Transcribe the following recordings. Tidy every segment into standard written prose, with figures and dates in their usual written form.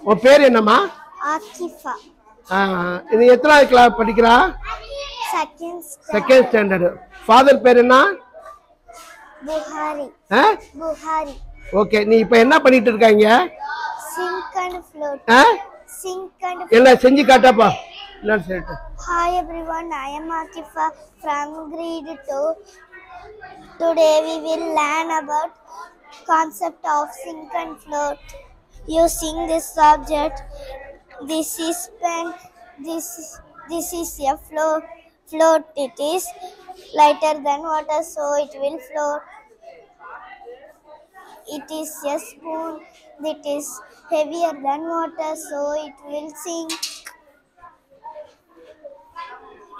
உன் பேர் என்னம்மா? Akifa. இது எத்தனாவது கிளாஸ் படிக்கிறா? Second standard. ஃபாதர் பேர் என்ன? Buhari. Buhari. ஓகே, நீ இப்போ என்ன பண்ணிட்டு இருக்காங்க? Sink and float. Sink and float. எல்லாம் செஞ்சு காட்டாப்பா. என்ன சொல்லிட்டு? Hi everyone, I am Akifa from grade 2. Today we will learn about concept of sink and float using this object. This is pen. This is a float. It is lighter than water, so it will float. It is a spoon. It is heavier than water, so it will sink.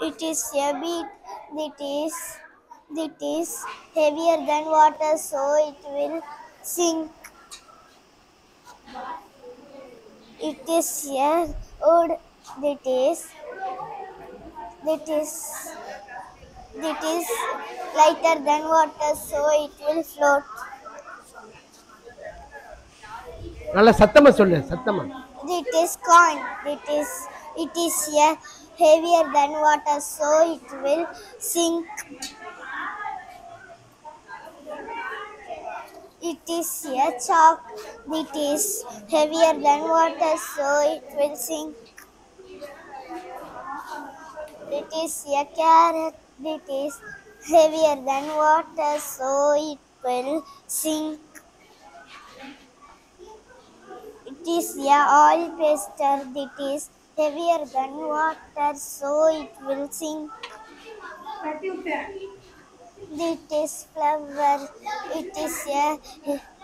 It is a bead. It is heavier than water, so it will sink. It is a wood. It is lighter than water, so it will float. நல்ல சத்தமா சொல்லு, சத்தமா. It is coin. It is a heavier than water, so it will sink. It is a chalk. It is heavier than water, so it will sink. It is a carrot. It is heavier than water, so it will sink. It is a oil pastel. It is heavier than water, so it will sink. It is flour. It is a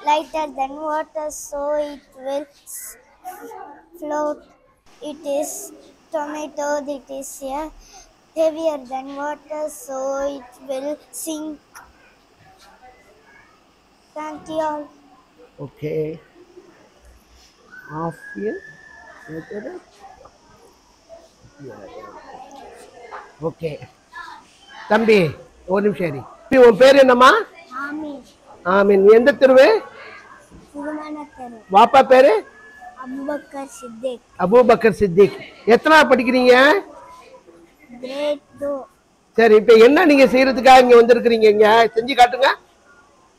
lighter than water, so it will float. It is tomato. It is a heavier than water, so it will sink. Thank you all. Okay. Okay தம்பி, ஒரு நிமிஷம் இரு. உன் பேர் என்னம்மா? ஆமீன். எந்த தெருவு? வாப்பா பேரு? அபூபக்கர் சித்திக். எத்தனாவது படிக்கிறீங்க? Grade 2. சரி, இப்போ என்ன நீங்க செய்யறதுக்காக இங்க வந்திருக்கிறீங்க? இங்க செஞ்சு காட்டுங்க,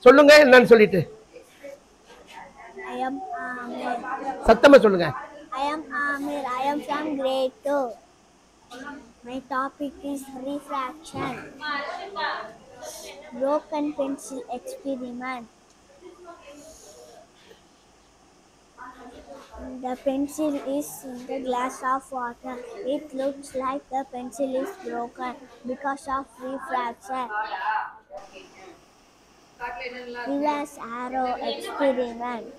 சொல்லுங்க என்னன்னு சொல்லிட்டு. I am Amir. சத்தமா சொல்லுங்க. I am Amir. I am from grade 2. My topic is refraction. Broken pencil experiment. The pencil is in the glass of water. It looks like the pencil is broken because of refraction. Reverse arrow experiment.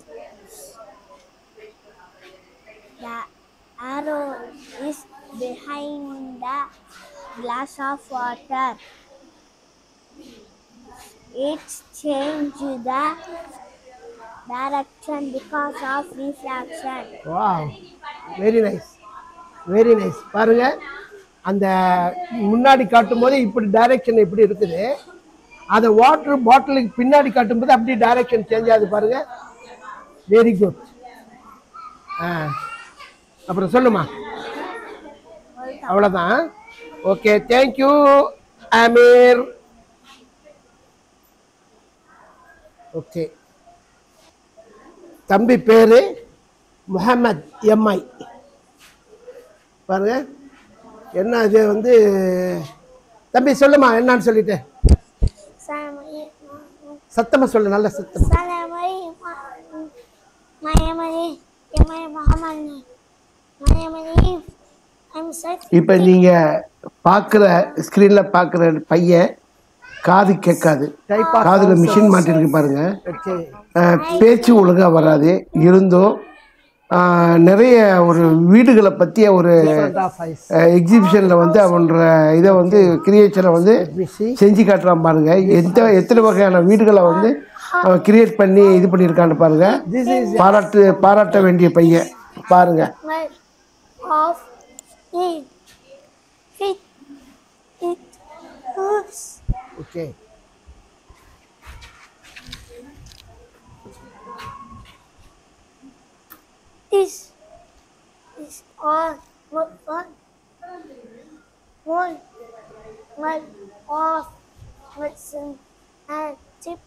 The arrow is behind the glass of water. It changes the direction because of refraction. Wow, very nice, very nice. பாருங்க, அந்த முன்னாடி காட்டும்போது இப்படி direction எப்படி இருக்குது, அதை water பாட்டிலுக்கு பின்னாடி காட்டும்போது அப்படி டைரக்ஷன் சேஞ்ச் ஆகுது பாருங்க. Very good. அப்புறம் சொல்லுமா. அவ்வளோதான். Okay, thank you Amir. ஓகே, தம்பி பேரு முஹம்மத் எம்ஐ. பாருங்க, என்ன இது வந்து தம்பி சொல்லுமா என்னன்னு சொல்லிட்டு. சத்தமா சொல்லு, நல்ல சத்தம். இப்போ நீங்க பார்க்குற ஸ்க்ரீனில் பார்க்குற பையன் காது கேட்காது, காதில் மிஷின் மாட்டிருக்கு பாருங்க. பேச்சு ஒழுங்காக வராது. இருந்தும் நிறைய ஒரு வீடுகளை பற்றிய ஒரு எக்ஸிபிஷனில் வந்து அவனோட இதை வந்து கிரியேஷனை வந்து செஞ்சு காட்டுறான் பாருங்க. எத்தனை வகையான வீடுகளை வந்து அவன் கிரியேட் பண்ணி இது பண்ணியிருக்கான்னு பாருங்க. பாராட்ட வேண்டிய பையன் பாருங்க. Okay. This one of medicine and chip.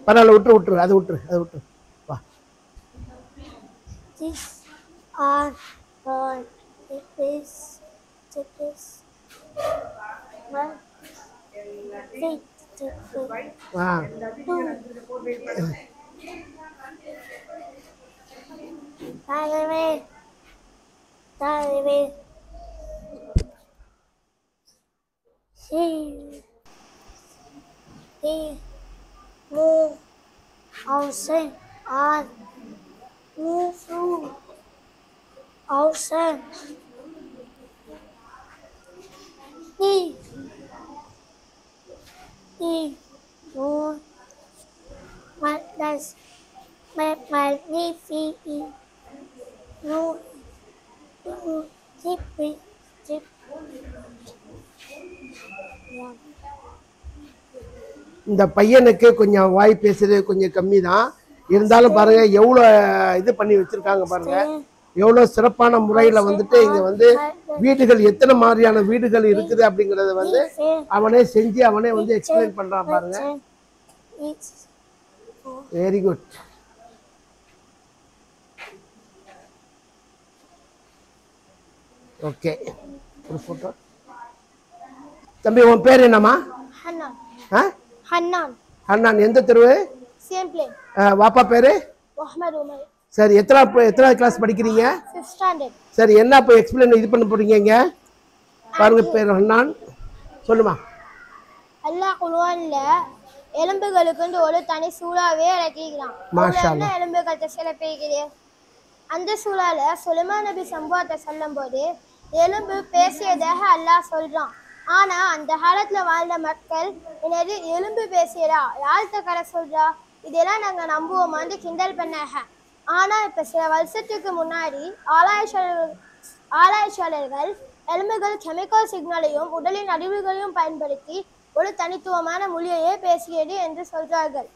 பரவாயில்ல, விட்டுரு அதை விட்டுரு வா. These are all chips. One big chip. Ah Tarawih. He move outside or move through outside. He move what does my feet no chip. இந்த பையனுக்கு கொஞ்சம் வாய் பேசுறது கொஞ்சம் கம்மி தான். இருந்தாலும் பாருங்க எவ்வளோ இது பண்ணி வச்சிருக்காங்க பாருங்க. எவ்வளோ சிறப்பான முறையில் வந்துட்டு இங்கே வந்து வீடுகள் எத்தனை மாதிரியான வீடுகள் இருக்குது அப்படிங்கிறத வந்து அவனே செஞ்சு அவனே வந்து எக்ஸ்பிளைன் பண்ணுறான் பாருங்க. Very good. ஓகே, ஒரு ஃபோட்டோ. தம்பி உன் பேர் என்னம்மா? ஹன்னான். ஆ ஹன்னான். ஹன்னான். எந்த தெருவு? Same play. வாப்பா பேரு? முஹம்மது உமர். சரி, எத்தனாவது கிளாஸ் படிக்கிறீங்க? 5th standard. சரி, என்ன இப்போ எக்ஸ்பிளைன் இது பண்ண போறீங்க இங்க? பாருங்க, பேர் ஹன்னான். சொல்லுமா. அல்லாஹ் குர்ஆன்ல எலும்புகளுக்கு ஒரு தனி சூறாவே இறக்கிக்கிறான். மாஷா அல்லாஹ். எலும்புகள் சில பேய்கிறே அந்த சூறால சுலைமான் நபி சம்பவத்தை சொல்லும்போது எலும்பு பேசியதாக அல்லாஹ் சொல்றான். ஆனா அந்த காலத்துல வாழ்ந்த மக்கள் என்னது எலும்பு பேசியதா யாழ்த்த கரை சொல்றா இதெல்லாம் நாங்க நம்புவோமான்னு கிண்டல் பண்ணாங்க. ஆனா இப்ப சில வருஷத்துக்கு முன்னாடி ஆராய்ச்சியாளர்கள் எலும்புகள் கெமிக்கல் சிக்னலையும் உடலின் அதிர்வுகளையும் பயன்படுத்தி ஒரு தனித்துவமான மொழியையே பேசியது என்று சொல்றார்கள்.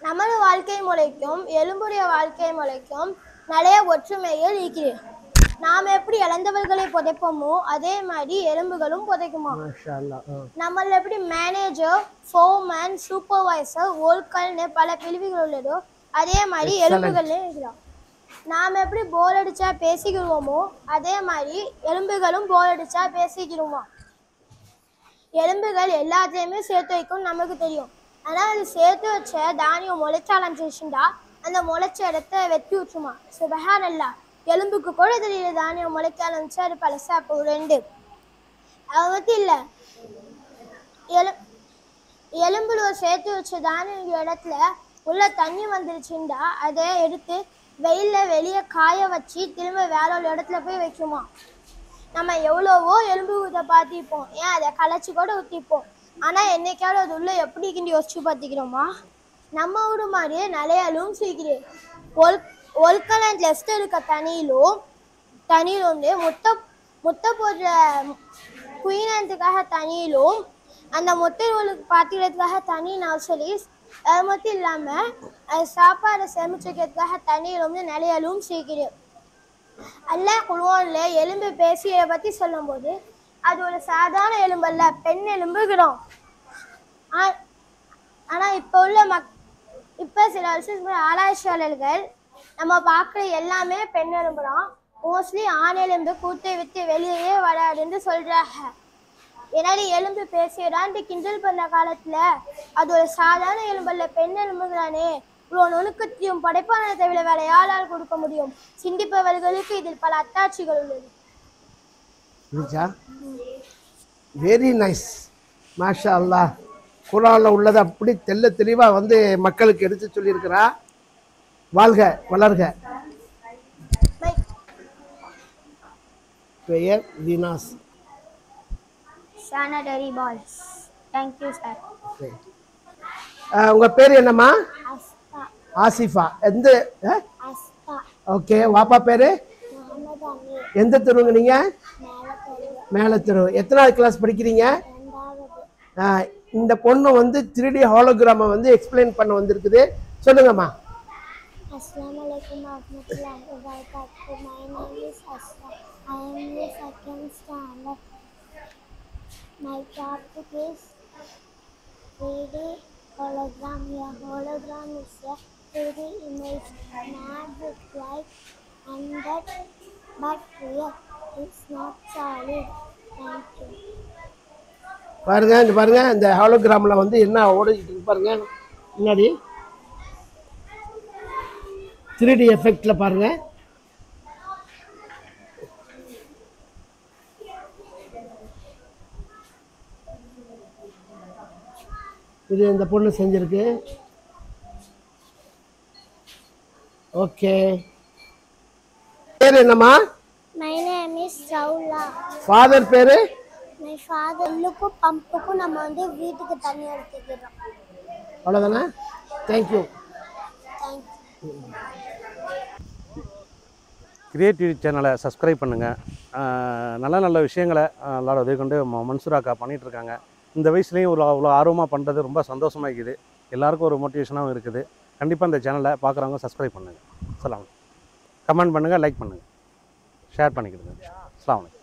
நமது வாழ்க்கை முறைக்கும் எலும்புடைய வாழ்க்கை முறைக்கும் நிறைய ஒற்றுமைகள் இருக்கிறது. நாம் எப்படி இழந்தவர்களை புதைப்போமோ அதே மாதிரி எலும்புகளும் புதைக்குமா. நம்மள எப்படி மேனேஜர், ஃபோர்மேன், சூப்பர்வைசர், ஓல்கல்னு பல பிரிவுகள் உள்ளதோ அதே மாதிரி எலும்புகள்ல இருக்கிறோம். நாம் எப்படி போர் அடிச்சா பேசிக்கிடுவோமோ அதே மாதிரி எலும்புகளும் போர் அடிச்சா பேசிக்கிடுவோமா. எலும்புகள் எல்லாத்தையுமே சேர்த்து வைக்கும் நமக்கு தெரியும். ஆனால் அது சேர்த்து வச்ச தானியம் முளைச்ச ஆரம்பிச்சிருச்சுண்டா அந்த முளைச்ச இடத்த வெட்டி விட்டுருமா. சுபஹானல்லாஹ். எலும்புக்கு கூட தெரியல தானியம் முளைக்க ஆரம்பிச்சு அது பழசா போகுதுண்டு. அது மட்டும் இல்லை, எலும்புல சேர்த்து வச்ச தானியம் இடத்துல உள்ள தண்ணி வந்துருச்சுண்டா அதை எடுத்து வெளியே காய வச்சு திரும்ப வேற ஒரு இடத்துல போய் வைக்குமா. நம்ம எவ்வளவோ எலும்பு ஊற்ற பார்த்திப்போம், ஏன் அதை களைச்சி கூட ஊற்றிப்போம். ஆனால் என்னைக்காவது அது உள்ள எப்படி கிண்டி யோசிச்சு பார்த்திக்கிறோமா. நம்ம ஊர் மாதிரியே நிலையாலும் சீக்கிரம் ஒல்கலண்ட் லெஸ்ட் இருக்க தண்ணியிலும் வந்து முட்டை போடுற குயினத்துக்காக தண்ணியிலும் அந்த முட்டை ரோலுக்கு பார்த்துக்கிறதுக்காக தண்ணி நர்சரிஸ், அது மட்டும் இல்லாமல் அது சாப்பாடை சேமிச்சுக்கிறதுக்காக தண்ணியில் வந்து நிலையாலும் சீக்கிரம். அல்லாஹ் குர்ஆன்ல எலும்பு பேசியதை பற்றி சொல்லும்போது அது ஒரு சாதாரண எலும்பல்ல, பெண் எலும்புகிறோம். ஆனால் இப்போ சில வருஷத்துக்கு ஆராய்ச்சியாளர்கள் நம்ம பார்க்குற எல்லாமே பெண் எலும்பு தான். மோஸ்ட்லி ஆண் எலும்பு கூட்டை விட்டு வெளியே வராதுன்னு சொல்கிறாங்க. ஏன்னாடி எலும்பு பேசியதான்ட்டு கிண்டல் பண்ண காலத்தில் அது ஒரு சாதாரண எலும்பல்ல, பெண் எலும்புகிறானே, இவ்வளோ நுணுக்கத்தையும் படைப்பான தவிர வேற யாரால் கொடுக்க முடியும். சிந்திப்பவர்களுக்கு இதில் பல அத்தாட்சிகள் உள்ளது. வெரி நைஸ், மாஷா அல்லாஹ். குர்ஆன்ல உள்ளது அப்படி தெல்ல தெளிவா வந்து மக்களுக்கு எடுத்து சொல்லியிருக்கிறா. வாழ்க வளர்க. பெயர் வினாஸ். Sanitary balls. Thank you sir. உங்க பேர் என்னம்மா? ஆசிஃபா. எந்த? ஓகே. வாப்பா பேரு? எந்த தெருவுங்க நீங்க? மேல தெரு. எத்தனாவது கிளாஸ் படிக்கிறீங்க? இந்த பொண்ணு வந்து 3D ஹாலோகிராமை வந்து எக்ஸ்பிளைன் பண்ண வந்திருக்குது. சொல்லுங்கம்மா. Assalamualaikum warahmatullahi wabarakatuh. My name is Asra. I am in the second standard. My topic is 3D hologram. A hologram is a 3D image made with light and that but real. It's not solid. Thank you. பாருங்க இந்த பாருங்க இந்த ஹாலோகிராமில் வந்து என்ன ஓடிக்கிட்டு இருக்கு பாருங்க முன்னாடி 3D எஃபெக்டில் பாருங்க. இது இந்த பொண்ணு செஞ்சிருக்கு. ஓகே, பேர் என்னம்மா? My name is Saula. Father பேரு? My father லுக்கும் பம்புக்கும் நம்ம வந்து வீட்டுக்கு தண்ணி எடுத்துக்கிறோம். அவ்வளோதானே? தேங்க்யூ. தேங்க்யூ. கிரியேட்டிவ் சேனலை சப்ஸ்கிரைப் பண்ணுங்கள். நல்ல நல்ல விஷயங்களை எல்லாரும் உதவி கொண்டு மன்சூராக்கா பண்ணிகிட்ருக்காங்க. இந்த வயசுலேயும் அவ்வளோ ஆர்வமாக பண்ணுறது ரொம்ப சந்தோஷமாக இருக்குது. எல்லாருக்கும் ஒரு மோட்டிவேஷனாகவும் இருக்குது. கண்டிப்பாக இந்த சேனலை பார்க்குறவங்க சப்ஸ்கிரைப் பண்ணுங்கள். சொல்லலாம், கமெண்ட் பண்ணுங்கள், லைக் பண்ணுங்கள், ஷேர் பண்ணிக்கிடுங்க. அஸ்ஸலாமு அலைக்கும்.